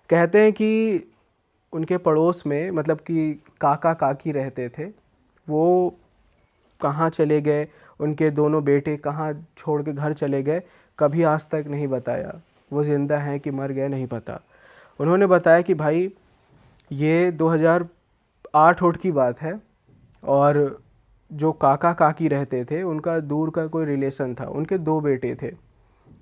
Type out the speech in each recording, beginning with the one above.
कहते हैं कि उनके पड़ोस में मतलब कि काका काकी रहते थे। वो कहाँ चले गए, उनके दोनों बेटे कहाँ छोड़ के घर चले गए, कभी आज तक नहीं बताया। वो ज़िंदा हैं कि मर गए नहीं पता। उन्होंने बताया कि भाई ये 2008 की बात है, और जो काका काकी रहते थे उनका दूर का कोई रिलेशन था। उनके दो बेटे थे।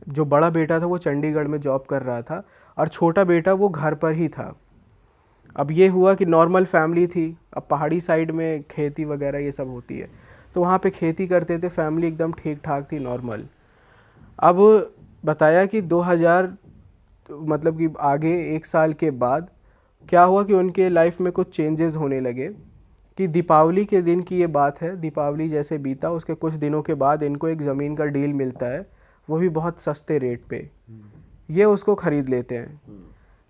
जो बड़ा बेटा था वो चंडीगढ़ में जॉब कर रहा था, और छोटा बेटा वो घर पर ही था। अब ये हुआ कि नॉर्मल फैमिली थी। अब पहाड़ी साइड में खेती वगैरह ये सब होती है, तो वहाँ पे खेती करते थे, फैमिली एकदम ठीक ठाक थी, नॉर्मल। अब बताया कि 2000 मतलब कि आगे 1 साल के बाद क्या हुआ कि उनके लाइफ में कुछ चेंजेस होने लगे। कि दीपावली के दिन की ये बात है, दीपावली जैसे बीता उसके कुछ दिनों के बाद इनको एक ज़मीन का डील मिलता है, वो भी बहुत सस्ते रेट पे। ये उसको ख़रीद लेते हैं।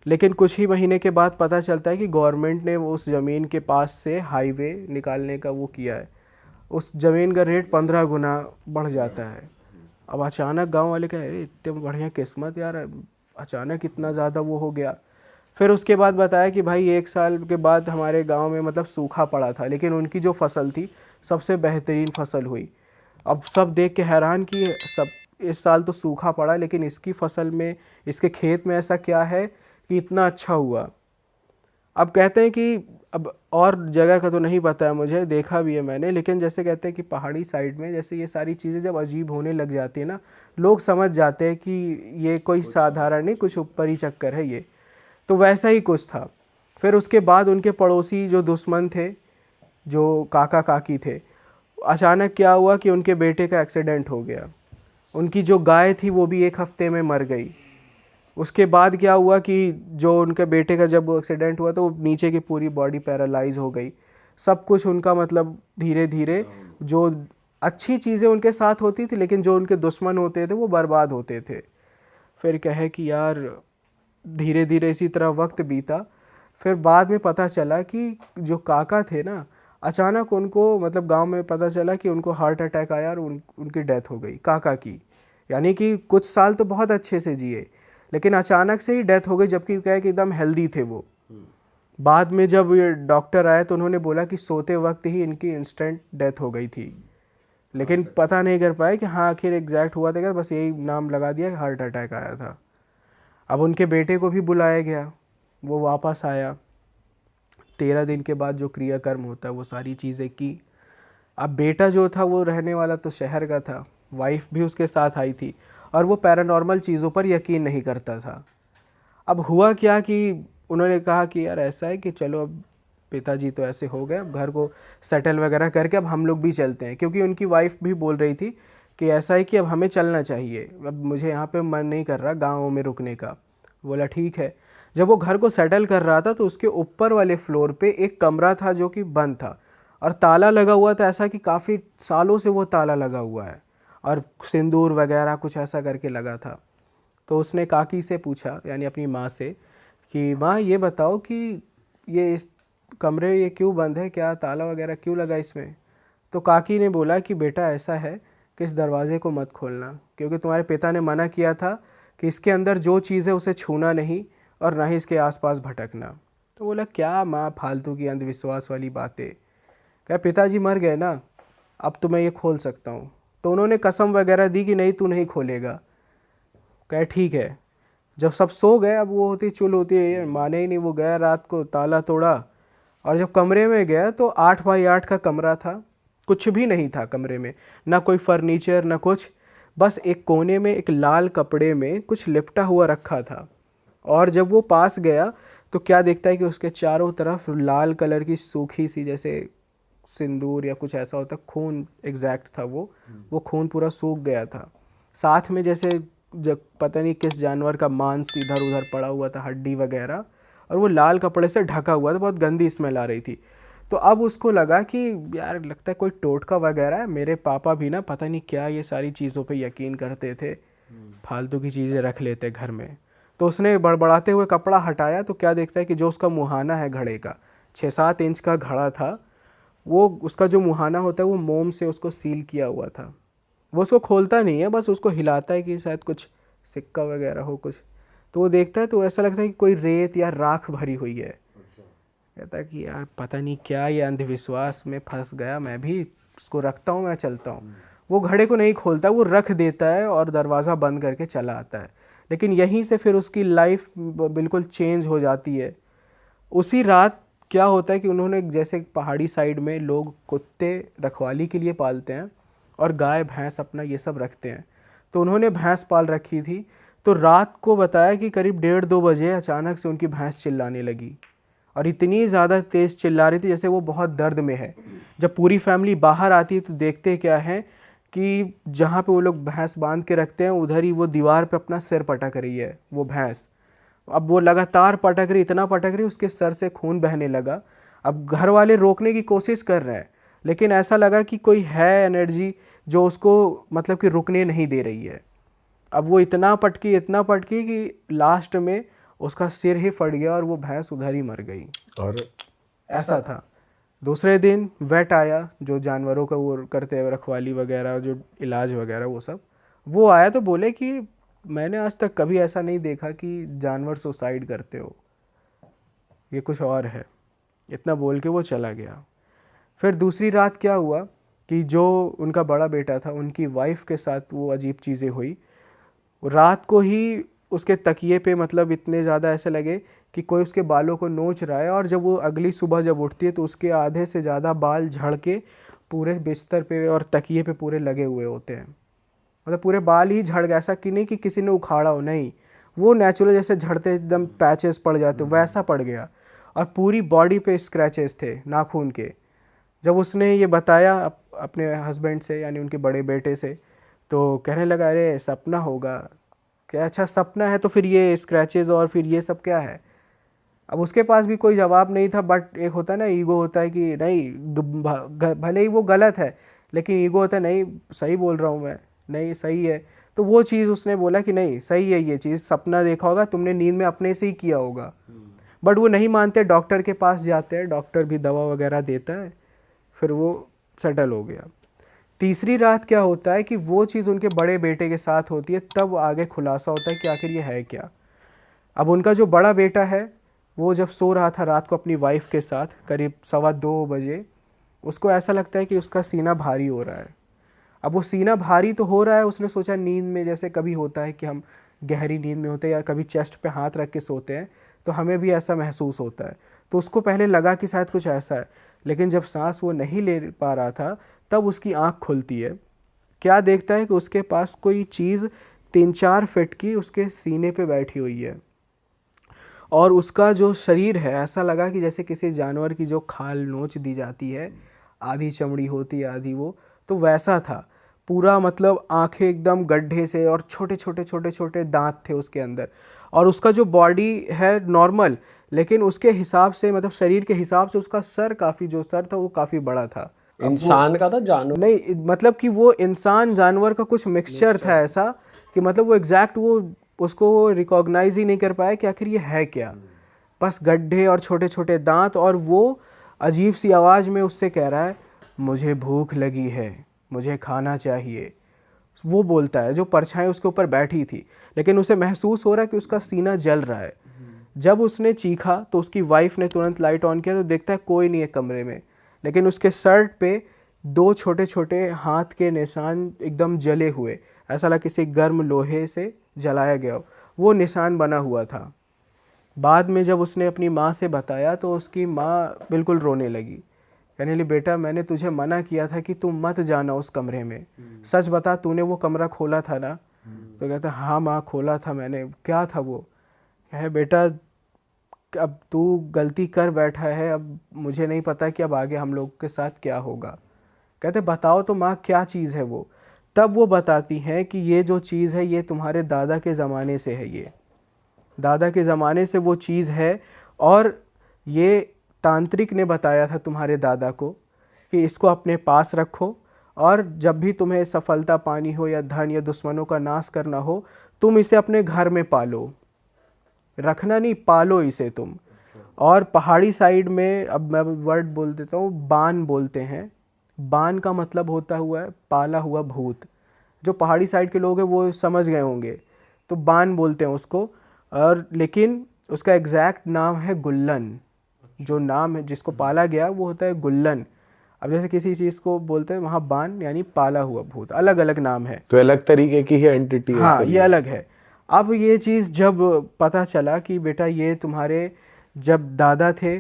लेकिन कुछ ही महीने के बाद पता चलता है कि गवर्नमेंट ने उस ज़मीन के पास से हाईवे निकालने का वो किया है। उस ज़मीन का रेट 15 गुना बढ़ जाता है। अब अचानक गांव वाले कहे, अरे इतने बढ़िया किस्मत यार, अचानक इतना ज़्यादा वो हो गया। फिर उसके बाद बताया कि भाई 1 साल के बाद हमारे गांव में मतलब सूखा पड़ा था, लेकिन उनकी जो फसल थी सबसे बेहतरीन फसल हुई। अब सब देख के हैरान कि सब इस साल तो सूखा पड़ा, लेकिन इसकी फसल में, इसके खेत में ऐसा क्या है कि इतना अच्छा हुआ। अब कहते हैं कि अब और जगह का तो नहीं पता है मुझे, देखा भी है मैंने, लेकिन जैसे कहते हैं कि पहाड़ी साइड में जैसे ये सारी चीज़ें जब अजीब होने लग जाती है ना, लोग समझ जाते हैं कि ये कोई साधारण नहीं, कुछ ऊपर ही चक्कर है ये। तो वैसा ही कुछ था। फिर उसके बाद उनके पड़ोसी जो दुश्मन थे, जो काका काकी थे, अचानक क्या हुआ कि उनके बेटे का एक्सीडेंट हो गया। उनकी जो गाय थी वो भी 1 हफ्ते में मर गई। उसके बाद क्या हुआ कि जो उनके बेटे का जब एक्सीडेंट हुआ तो नीचे की पूरी बॉडी पैरालाइज हो गई। सब कुछ उनका मतलब धीरे धीरे, जो अच्छी चीज़ें उनके साथ होती थी लेकिन जो उनके दुश्मन होते थे वो बर्बाद होते थे। फिर कहे कि यार धीरे धीरे इसी तरह वक्त बीता। फिर बाद में पता चला कि जो काका थे ना, अचानक उनको मतलब गांव में पता चला कि उनको हार्ट अटैक आया और उनकी डेथ हो गई काका की। यानी कि कुछ साल तो बहुत अच्छे से जिए, लेकिन अचानक से ही डेथ हो गई, जबकि क्या है कि एकदम हेल्दी थे वो। बाद में जब ये डॉक्टर आए तो उन्होंने बोला कि सोते वक्त ही इनकी इंस्टेंट डेथ हो गई थी, लेकिन पता नहीं कर पाए कि हाँ आखिर एग्जैक्ट हुआ था क्या, बस यही नाम लगा दिया कि हार्ट अटैक आया था। अब उनके बेटे को भी बुलाया गया, वो वापस आया। 13 दिन के बाद जो क्रियाकर्म होता है वो सारी चीज़ें की। अब बेटा जो था वो रहने वाला तो शहर का था, वाइफ भी उसके साथ आई थी, और वो पैरानॉर्मल चीज़ों पर यकीन नहीं करता था। अब हुआ क्या कि उन्होंने कहा कि यार ऐसा है कि चलो अब पिताजी तो ऐसे हो गए, अब घर को सेटल वगैरह करके अब हम लोग भी चलते हैं, क्योंकि उनकी वाइफ भी बोल रही थी कि ऐसा है कि अब हमें चलना चाहिए, अब मुझे यहाँ पे मन नहीं कर रहा गाँव में रुकने का। बोला ठीक है। जब वो घर को सेटल कर रहा था तो उसके ऊपर वाले फ्लोर पे एक कमरा था जो कि बंद था और ताला लगा हुआ था, ऐसा कि काफ़ी सालों से वो ताला लगा हुआ है, और सिंदूर वगैरह कुछ ऐसा करके लगा था। तो उसने काकी से पूछा, यानी अपनी माँ से, कि माँ ये बताओ कि ये इस कमरे ये क्यों बंद है, क्या ताला वगैरह क्यों लगा इसमें। तो काकी ने बोला कि बेटा ऐसा है कि इस दरवाज़े को मत खोलना, क्योंकि तुम्हारे पिता ने मना किया था कि इसके अंदर जो चीज़ है उसे छूना नहीं और ना ही इसके आसपास भटकना। तो बोला क्या माँ फालतू की अंधविश्वास वाली बातें। क्या पिताजी मर गए ना, अब तो मैं ये खोल सकता हूँ। तो उन्होंने कसम वगैरह दी कि नहीं तू नहीं खोलेगा। कहे ठीक है। जब सब सो गए, अब वो होती चुल होती है, माने ही नहीं, वो गया रात को ताला तोड़ा, और जब कमरे में गया तो 8 बाई 8 का कमरा था। कुछ भी नहीं था कमरे में, ना कोई फर्नीचर ना कुछ, बस एक कोने में एक लाल कपड़े में कुछ लिपटा हुआ रखा था। और जब वो पास गया तो क्या देखता है कि उसके चारों तरफ लाल कलर की सूखी सी, जैसे सिंदूर या कुछ ऐसा होता, खून एग्जैक्ट था वो खून पूरा सूख गया था। साथ में जैसे जब पता नहीं किस जानवर का मांस इधर उधर पड़ा हुआ था, हड्डी वगैरह, और वो लाल कपड़े से ढका हुआ था, बहुत गंदी स्मेल आ रही थी। तो अब उसको लगा कि यार लगता है कोई टोटका वगैरह है, मेरे पापा भी ना पता नहीं क्या ये सारी चीज़ों पे यकीन करते थे, फालतू की चीज़ें रख लेते घर में। तो उसने बड़बड़ाते हुए कपड़ा हटाया तो क्या देखता है कि जो उसका मुहाना है घड़े का, 6-7 इंच का घड़ा था, वो उसका जो मुहाना होता है वो मोम से उसको सील किया हुआ था। वो उसको खोलता नहीं है, बस उसको हिलाता है कि शायद कुछ सिक्का वगैरह हो कुछ। तो वो देखता है तो ऐसा लगता है कि कोई रेत या राख भरी हुई है। कहता है कि यार पता नहीं क्या ये अंधविश्वास में फंस गया, मैं भी उसको रखता हूँ, मैं चलता हूँ। वो घड़े को नहीं खोलता, वो रख देता है और दरवाज़ा बंद करके चला आता है। लेकिन यहीं से फिर उसकी लाइफ बिल्कुल चेंज हो जाती है। उसी रात क्या होता है कि उन्होंने, जैसे पहाड़ी साइड में लोग कुत्ते रखवाली के लिए पालते हैं और गाय भैंस अपना ये सब रखते हैं, तो उन्होंने भैंस पाल रखी थी। तो रात को बताया कि करीब 1:30-2 बजे अचानक से उनकी भैंस चिल्लाने लगी और इतनी ज़्यादा तेज़ चिल्ला रही थी जैसे वो बहुत दर्द में है। जब पूरी फैमिली बाहर आती है तो देखते क्या है कि जहाँ पे वो लोग भैंस बांध के रखते हैं उधर ही वो दीवार पे अपना सिर पटक रही है वो भैंस। अब वो लगातार पटक रही, इतना पटक रही उसके सर से खून बहने लगा। अब घर वाले रोकने की कोशिश कर रहे हैं, लेकिन ऐसा लगा कि कोई है एनर्जी जो उसको मतलब कि रुकने नहीं दे रही है। अब वो इतना पटकी कि लास्ट में उसका सिर ही फट गया और वो भैंस उधर ही मर गई। और ऐसा था। दूसरे दिन वेट आया, जो जानवरों का वो करते हैं रखवाली वगैरह, जो इलाज वगैरह वो सब, वो आया तो बोले कि मैंने आज तक कभी ऐसा नहीं देखा कि जानवर सुसाइड करते हो, ये कुछ और है। इतना बोल के वो चला गया। फिर दूसरी रात क्या हुआ कि जो उनका बड़ा बेटा था उनकी वाइफ के साथ वो अजीब चीज़ें हुई। रात को ही उसके तकिए पे मतलब इतने ज़्यादा ऐसे लगे कि कोई उसके बालों को नोच रहा है, और जब वो अगली सुबह जब उठती है तो उसके आधे से ज़्यादा बाल झड़ के पूरे बिस्तर पे और तकिए पे पूरे लगे हुए होते हैं। मतलब पूरे बाल ही झड़ गए, ऐसा कि नहीं कि किसी ने उखाड़ा हो, नहीं, वो नेचुरल जैसे झड़ते एकदम पैचेस पड़ जाते वैसा पड़ गया। और पूरी बॉडी पे स्क्रैचेस थे नाखून के। जब उसने ये बताया अपने हस्बैंड से यानी उनके बड़े बेटे से, तो कहने लगा अरे सपना होगा क्या। अच्छा सपना है तो फिर ये स्क्रैचेस और फिर ये सब क्या है। अब उसके पास भी कोई जवाब नहीं था, बट एक होता है ना ईगो होता है कि नहीं भले ही वो गलत है लेकिन ईगो होता है नहीं सही बोल रहा हूँ मैं, नहीं सही है। तो वो चीज़ उसने बोला कि नहीं सही है, ये चीज़ सपना देखा होगा तुमने, नींद में अपने से ही किया होगा। बट वो नहीं मानते, डॉक्टर के पास जाते हैं, डॉक्टर भी दवा वगैरह देता है, फिर वो सेटल हो गया। तीसरी रात क्या होता है कि वो चीज़ उनके बड़े बेटे के साथ होती है, तब आगे खुलासा होता है कि आखिर ये है क्या। अब उनका जो बड़ा बेटा है वो जब सो रहा था रात को अपनी वाइफ के साथ करीब 1:15 बजे, उसको ऐसा लगता है कि उसका सीना भारी हो रहा है। अब वो सीना भारी तो हो रहा है, उसने सोचा नींद में जैसे कभी होता है कि हम गहरी नींद में होते हैं या कभी चेस्ट पे हाथ रख के सोते हैं तो हमें भी ऐसा महसूस होता है। तो उसको पहले लगा कि शायद कुछ ऐसा है, लेकिन जब सांस वो नहीं ले पा रहा था तब उसकी आँख खुलती है। क्या देखता है कि उसके पास कोई चीज़ 3-4 फीट की उसके सीने पे बैठी हुई है, और उसका जो शरीर है ऐसा लगा कि जैसे किसी जानवर की जो खाल नोच दी जाती है, आधी चमड़ी होती है आधी वो, तो वैसा था पूरा। मतलब आंखें एकदम गड्ढे से और छोटे छोटे छोटे छोटे दांत थे उसके अंदर। और उसका जो बॉडी है नॉर्मल, लेकिन उसके हिसाब से मतलब शरीर के हिसाब से उसका सर काफ़ी, जो सर था वो काफ़ी बड़ा था। इंसान का था जानवर? नहीं, मतलब कि वो इंसान जानवर का कुछ मिक्सचर था ऐसा कि मतलब वो एग्जैक्ट वो उसको वो रिकॉग्नाइज ही नहीं कर पाया कि आखिर ये है क्या। बस गड्ढे और छोटे छोटे दांत, और वो अजीब सी आवाज़ में उससे कह रहा है मुझे भूख लगी है, मुझे खाना चाहिए। वो बोलता है, जो परछाई उसके ऊपर बैठी थी, लेकिन उसे महसूस हो रहा है कि उसका सीना जल रहा है। जब उसने चीखा तो उसकी वाइफ ने तुरंत लाइट ऑन किया तो देखता है कोई नहीं है कमरे में, लेकिन उसके शर्ट पे 2 छोटे छोटे हाथ के निशान एकदम जले हुए, ऐसा लगा किसी गर्म लोहे से जलाया गया वो निशान बना हुआ था। बाद में जब उसने अपनी माँ से बताया तो उसकी माँ बिल्कुल रोने लगी, कहने लगी बेटा मैंने तुझे मना किया था कि तू मत जाना उस कमरे में, सच बता तूने वो कमरा खोला था ना। तो कहता हाँ माँ खोला था मैंने। क्या था वो? कहे बेटा अब तू गलती कर बैठा है, अब मुझे नहीं पता कि अब आगे हम लोग के साथ क्या होगा। कहते बताओ तो माँ क्या चीज़ है वो। तब वो बताती हैं कि ये जो चीज़ है ये तुम्हारे दादा के ज़माने से है, ये दादा के ज़माने से वो चीज़ है, और ये तांत्रिक ने बताया था तुम्हारे दादा को कि इसको अपने पास रखो, और जब भी तुम्हें सफलता पानी हो या धन या दुश्मनों का नाश करना हो तुम इसे अपने घर में पालो, रखना नहीं, पालो इसे तुम। और पहाड़ी साइड में, अब मैं वर्ड बोल देता हूँ, बान बोलते हैं। बान का मतलब होता हुआ है पाला हुआ भूत। जो पहाड़ी साइड के लोग हैं वो समझ गए होंगे, तो बान बोलते हैं उसको। और लेकिन उसका एग्जैक्ट नाम है गुल्लन। जो नाम है जिसको पाला गया वो होता है गुल्लन। अब जैसे किसी चीज़ को बोलते हैं वहाँ बान यानी पाला हुआ भूत, अलग अलग नाम है। तो अलग तरीके की ही एंटिटी है हाँ उसके ये लिए। अलग है। अब ये चीज़ जब पता चला कि बेटा ये तुम्हारे जब दादा थे,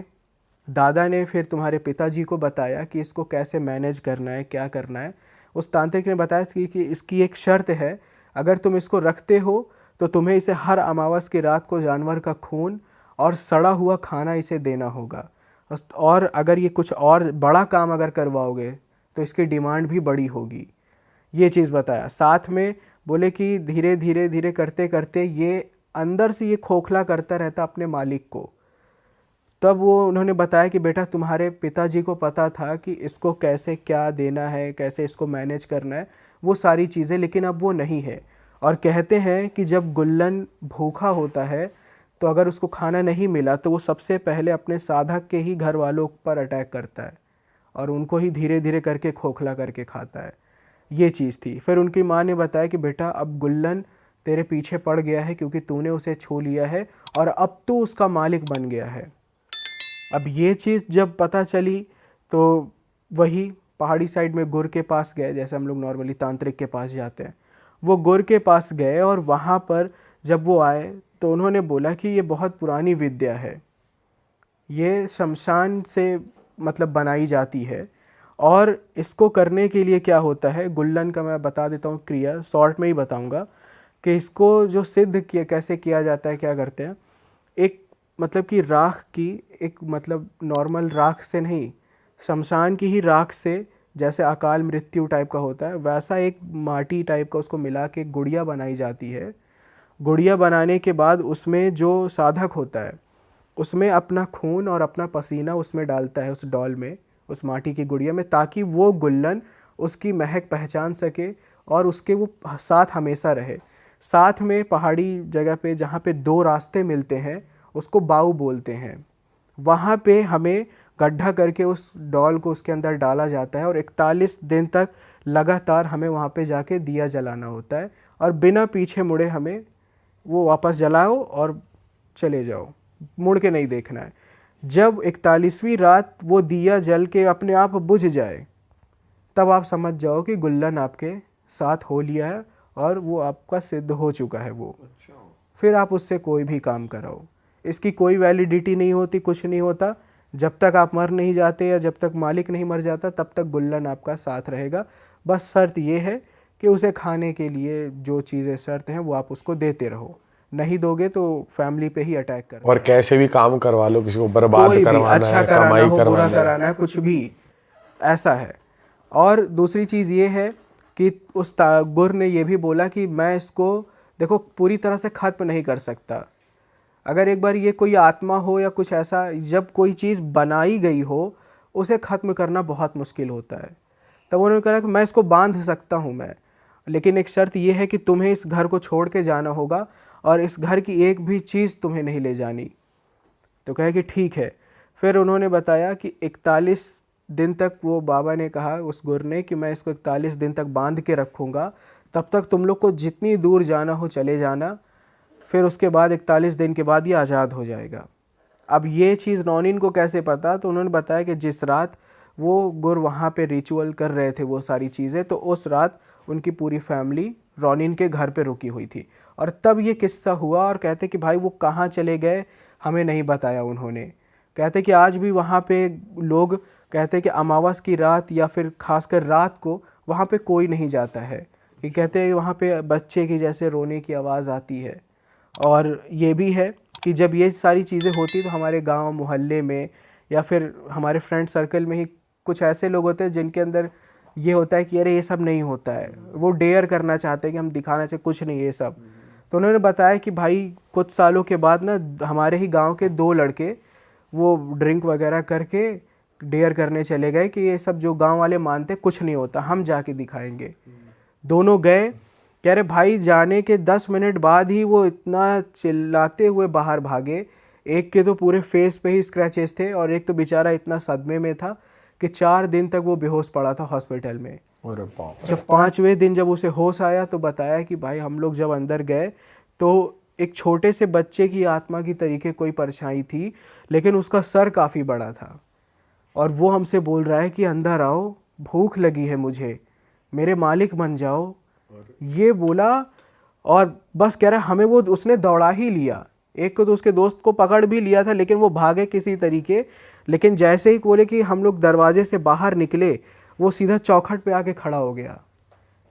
दादा ने फिर तुम्हारे पिताजी को बताया कि इसको कैसे मैनेज करना है, क्या करना है। उस तांत्रिक ने बताया कि इसकी एक शर्त है, अगर तुम इसको रखते हो तो तुम्हें इसे हर अमावस की रात को जानवर का खून और सड़ा हुआ खाना इसे देना होगा। और अगर ये कुछ और बड़ा काम अगर करवाओगे तो इसकी डिमांड भी बड़ी होगी। ये चीज़ बताया। साथ में बोले कि धीरे धीरे धीरे करते करते ये अंदर से ये खोखला करता रहता अपने मालिक को। तब वो उन्होंने बताया कि बेटा तुम्हारे पिताजी को पता था कि इसको कैसे क्या देना है, कैसे इसको मैनेज करना है, वो सारी चीज़ें, लेकिन अब वो नहीं है। और कहते हैं कि जब गुल्लन भूखा होता है तो अगर उसको खाना नहीं मिला तो वो सबसे पहले अपने साधक के ही घर वालों पर अटैक करता है और उनको ही धीरे धीरे करके खोखला करके खाता है। ये चीज़ थी। फिर उनकी माँ ने बताया कि बेटा अब गुल्लन तेरे पीछे पड़ गया है क्योंकि तूने उसे छू लिया है और अब तू उसका मालिक बन गया है। अब ये चीज़ जब पता चली तो वही पहाड़ी साइड में गुर के पास गए, जैसे हम लोग नॉर्मली तांत्रिक के पास जाते हैं। वो गुर के पास गए और वहाँ पर जब वो आए तो उन्होंने बोला कि ये बहुत पुरानी विद्या है, ये शमशान से मतलब बनाई जाती है। और इसको करने के लिए क्या होता है, गुल्लन का मैं बता देता हूँ क्रिया, शॉर्ट में ही बताऊँगा कि इसको जो सिद्ध किया कैसे किया जाता है, क्या करते हैं। एक मतलब कि राख की एक मतलब नॉर्मल राख से नहीं, शमशान की ही राख से, जैसे अकाल मृत्यु टाइप का होता है वैसा एक माटी टाइप का उसको मिला के गुड़िया बनाई जाती है। गुड़िया बनाने के बाद उसमें जो साधक होता है उसमें अपना खून और अपना पसीना उसमें डालता है उस डॉल में, उस माटी की गुड़िया में, ताकि वो गुल्लन उसकी महक पहचान सके और उसके वो साथ हमेशा रहे। साथ में पहाड़ी जगह पे जहाँ पे दो रास्ते मिलते हैं उसको बाऊ बोलते हैं, वहाँ पे हमें गड्ढा करके उस डॉल को उसके अंदर डाला जाता है और 41 दिन तक लगातार हमें वहाँ पे जाके दिया जलाना होता है और बिना पीछे मुड़े हमें वो वापस जलाओ और चले जाओ, मुड़ के नहीं देखना है। जब 41वीं रात वो दिया जल के अपने आप बुझ जाए तब आप समझ जाओ कि गुल्लन आपके साथ हो लिया है और वो आपका सिद्ध हो चुका है वो। फिर आप उससे कोई भी काम कराओ, इसकी कोई वैलिडिटी नहीं होती, कुछ नहीं होता। जब तक आप मर नहीं जाते या जब तक मालिक नहीं मर जाता तब तक गुल्लन आपका साथ रहेगा। बस शर्त ये है कि उसे खाने के लिए जो चीज़ें शर्त हैं वो आप उसको देते रहो, नहीं दोगे तो फैमिली पे ही अटैक कर। और कैसे भी काम करवा लो, किसी को बर्बाद कोई भी, करवाना अच्छा है, कराना कमाई हो, बुरा करवाना है। कराना है, कुछ भी ऐसा है। और दूसरी चीज़ ये है कि उस गुर ने ये भी बोला कि मैं इसको देखो पूरी तरह से खत्म नहीं कर सकता। अगर एक बार ये कोई आत्मा हो या कुछ ऐसा, जब कोई चीज़ बनाई गई हो उसे ख़त्म करना बहुत मुश्किल होता है। तब उन्होंने कहा कि मैं इसको बांध सकता हूँ मैं, लेकिन एक शर्त यह है कि तुम्हें इस घर को छोड़ के जाना होगा और इस घर की एक भी चीज़ तुम्हें नहीं ले जानी। तो कहे कि ठीक है। फिर उन्होंने बताया कि 41 दिन तक, वो बाबा ने कहा उस गुर ने कि मैं इसको 41 दिन तक बांध के रखूँगा, तब तक तुम लोग को जितनी दूर जाना हो चले जाना। फिर उसके बाद 41 दिन के बाद ये आज़ाद हो जाएगा। अब ये चीज़ नौनीन को कैसे पता, तो उन्होंने बताया कि जिस रात वो गुर वहाँ पे रिचुअल कर रहे थे वो सारी चीज़ें, तो उस रात उनकी पूरी फैमिली रौनीन के घर पे रुकी हुई थी और तब ये किस्सा हुआ। और कहते कि भाई वो कहाँ चले गए हमें नहीं बताया उन्होंने। कहते कि आज भी वहाँ पे लोग कहते कि अमावस की रात या फिर खासकर रात को वहाँ पे कोई नहीं जाता है, कि कहते हैं वहाँ पे बच्चे की जैसे रोने की आवाज़ आती है। और ये भी है कि जब ये सारी चीज़ें होती तो हमारे गांव मोहल्ले में या फिर हमारे फ्रेंड सर्कल में ही कुछ ऐसे लोग होते हैं जिनके अंदर ये होता है कि अरे ये सब नहीं होता है, वो डेयर करना चाहते हैं कि हम दिखाना चाहिए कुछ नहीं ये सब। तो उन्होंने बताया कि भाई कुछ सालों के बाद ना हमारे ही गांव के 2 लड़के वो ड्रिंक वगैरह करके डेयर करने चले गए कि ये सब जो गांव वाले मानते कुछ नहीं होता, हम जाके दिखाएंगे। दोनों गए, कह रहे भाई जाने के 10 मिनट बाद ही वो इतना चिल्लाते हुए बाहर भागे। एक के तो पूरे फेस पे ही स्क्रैचेस थे और एक तो बेचारा इतना सदमे में था कि 4 दिन तक वो बेहोश पड़ा था हॉस्पिटल में। अरे बाप रे। जब 5वें दिन जब उसे होश आया तो बताया कि भाई हम लोग जब अंदर गए तो एक छोटे से बच्चे की आत्मा की तरीके कोई परछाई थी, लेकिन उसका सर काफ़ी बड़ा था और वो हमसे बोल रहा है कि अंदर आओ, भूख लगी है मुझे, मेरे मालिक बन जाओ। ये बोला और बस कह रहा है हमें वो उसने दौड़ा ही लिया। एक को तो उसके दोस्त को पकड़ भी लिया था, लेकिन वो भागे किसी तरीके। लेकिन जैसे ही बोले कि हम लोग दरवाजे से बाहर निकले, वो सीधा चौखट पे आके खड़ा हो गया।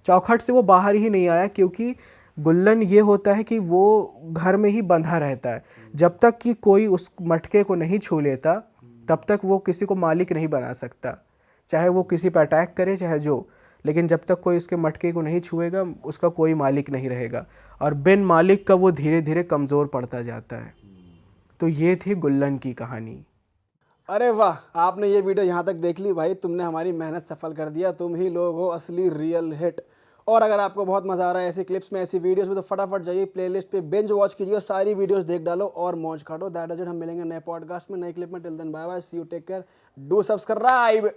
चौखट से वो बाहर ही नहीं आया, क्योंकि गुल्लन ये होता है कि वो घर में ही बंधा रहता है। जब तक कि कोई उस मटके को नहीं छू लेता, तब तक वो किसी को मालिक नहीं बना सकता, चाहे वो किसी पर अटैक करे चाहे जो। लेकिन जब तक कोई उसके मटके को नहीं छुएगा, उसका कोई मालिक नहीं रहेगा, और बिन मालिक का वो धीरे धीरे कमज़ोर पड़ता जाता है। तो ये थी गुल्लन की कहानी। अरे वाह, आपने ये वीडियो यहाँ तक देख ली भाई, तुमने हमारी मेहनत सफल कर दिया। तुम ही लोग हो असली रियल हिट। और अगर आपको बहुत मज़ा आ रहा है ऐसी क्लिप्स में, ऐसी वीडियोस में, तो फटाफट जाइए प्लेलिस्ट पे बिंज वॉच कीजिए, सारी वीडियोस देख डालो और मौज काटो। That is it. हम मिलेंगे नए पॉडकास्ट में, नए क्लिप में। Till then bye bye, see you, take care, do subscribe.